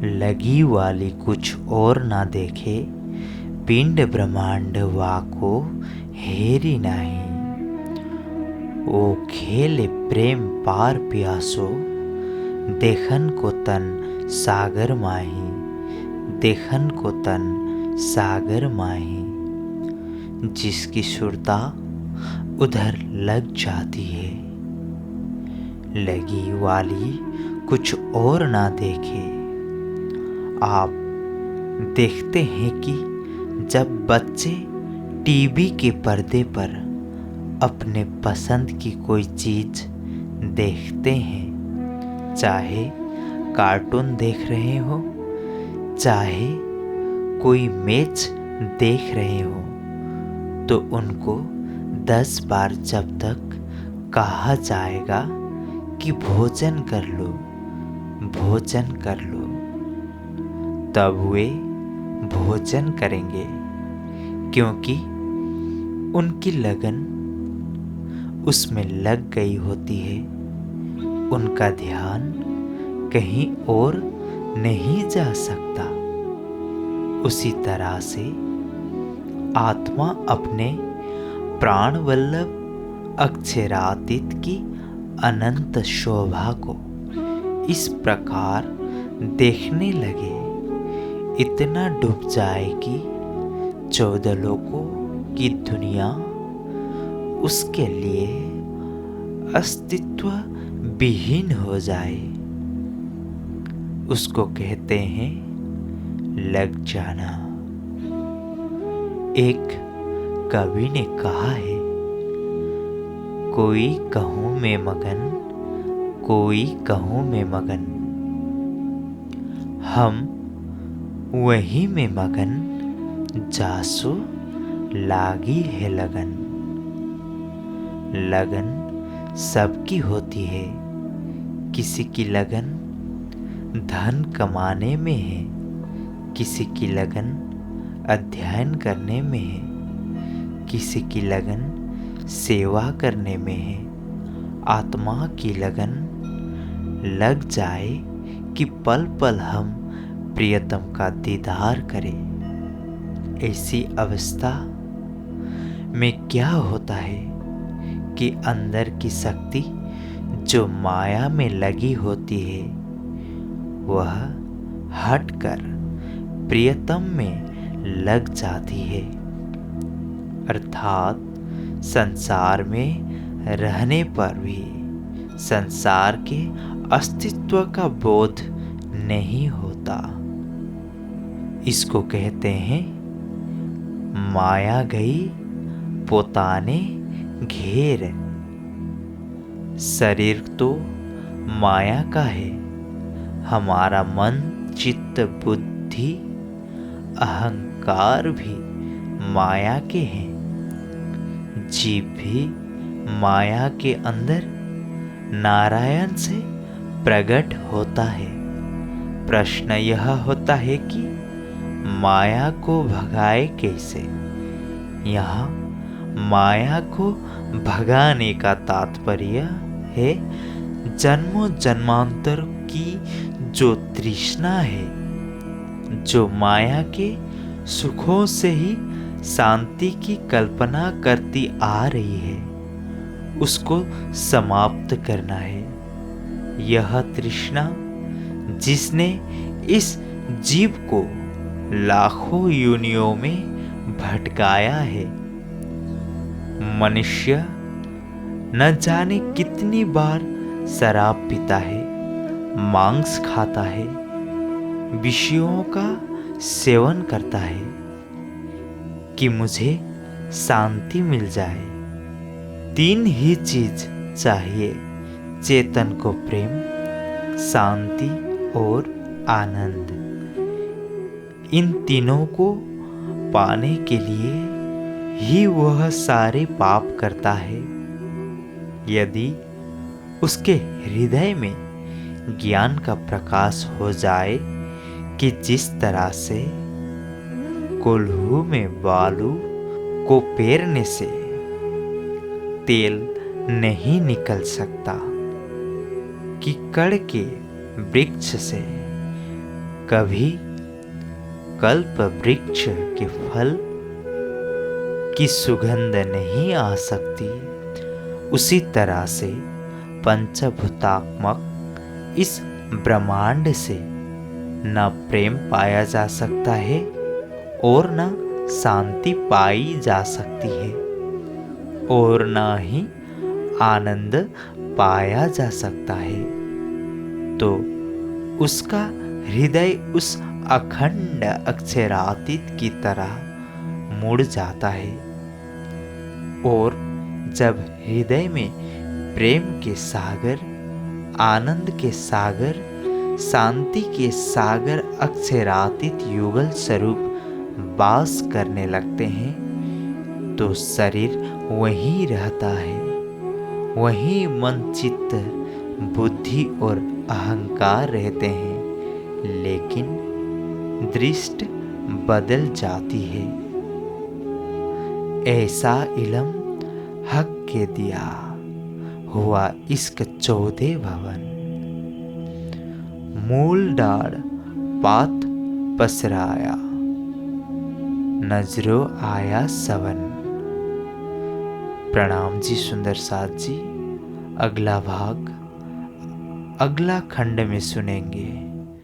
लगी वाली कुछ और ना देखे, पिंड ब्रह्मांड वाको हेरी नाही। ओ खेले प्रेम पार प्यासो, देखन को तन सागर माही, देखन को तन सागर माही। जिसकी सुरता उधर लग जाती है, लगी वाली कुछ और ना देखे। आप देखते हैं कि जब बच्चे टीवी के पर्दे पर अपने पसंद की कोई चीज़ देखते हैं, चाहे कार्टून देख रहे हो, चाहे कोई मैच देख रहे हो, तो उनको 10 बार जब तक कहा जाएगा कि भोजन कर लो, भोजन कर लो, तब वे भोजन करेंगे, क्योंकि उनकी लगन उसमें लग गई होती है। उनका ध्यान कहीं और नहीं जा सकता। उसी तरह से आत्मा अपने प्राण वल्लभ अक्षरातीत की अनंत शोभा को इस प्रकार देखने लगे, इतना डूब जाए कि 14 लोकों की दुनिया उसके लिए अस्तित्व विहीन हो जाए। उसको कहते हैं लग जाना। एक कवि ने कहा है, कोई कहूँ में मगन, कोई कहूँ में मगन, हम वही में मगन, जासो लागी है लगन। लगन सबकी होती है, किसी की लगन धन कमाने में है, किसी की लगन अध्ययन करने में है, किसी की लगन सेवा करने में है। आत्मा की लगन लग जाए कि पल पल हम प्रियतम का दीदार करें। ऐसी अवस्था में क्या होता है कि अंदर की शक्ति जो माया में लगी होती है, वह हटकर प्रियतम में लग जाती है। अर्थात संसार में रहने पर भी संसार के अस्तित्व का बोध नहीं होता। इसको कहते हैं माया गई पोताने घेर। शरीर तो माया का है, हमारा मन चित्त बुद्धि अहंकार भी माया के हैं। जीव भी माया के अंदर नारायण से प्रकट होता है। प्रश्न यह होता है कि माया को भगाए कैसे। यहाँ माया को भगाने का तात्पर्य है जन्मों जन्मांतर की जो तृष्णा है, जो माया के सुखों से ही शांति की कल्पना करती आ रही है, उसको समाप्त करना है। यह तृष्णा जिसने इस जीव को लाखों योनियों में भटकाया है। मनुष्य न जाने कितनी बार शराब पीता है, मांस खाता है, विषयों का सेवन करता है कि मुझे शांति मिल जाए। 3 ही चीज चाहिए चेतन को, प्रेम, शांति और आनंद। इन तीनों को पाने के लिए ही वह सारे पाप करता है। यदि उसके हृदय में ज्ञान का प्रकाश हो जाए कि जिस तरह से कोल्हू में बालू को पेरने से तेल नहीं निकल सकता, कि कड़ के वृक्ष से कभी कल्प वृक्ष के फल की सुगंध नहीं आ सकती, उसी तरह से पंचभूतात्मक इस ब्रह्मांड से न प्रेम पाया जा सकता है और न शांति पाई जा सकती है और न ही आनंद पाया जा सकता है। तो उसका हृदय उस अखंड अक्षरातीत की तरह मुड़ जाता है और जब हृदय में प्रेम के सागर, आनंद के सागर, शांति के सागर अक्षरातीत युगल स्वरूप वास करने लगते हैं तो शरीर वहीं रहता है, वहीं मन, चित्त, बुद्धि और अहंकार रहते हैं, लेकिन दृष्टि बदल जाती है। ऐसा इलम हक के दिया हुआ इश्क 14 भवन, मूल डाढ़ पात पसराया, नजरो आया सवन। प्रणाम जी सुंदर साथ जी। अगला भाग अगला खंड में सुनेंगे।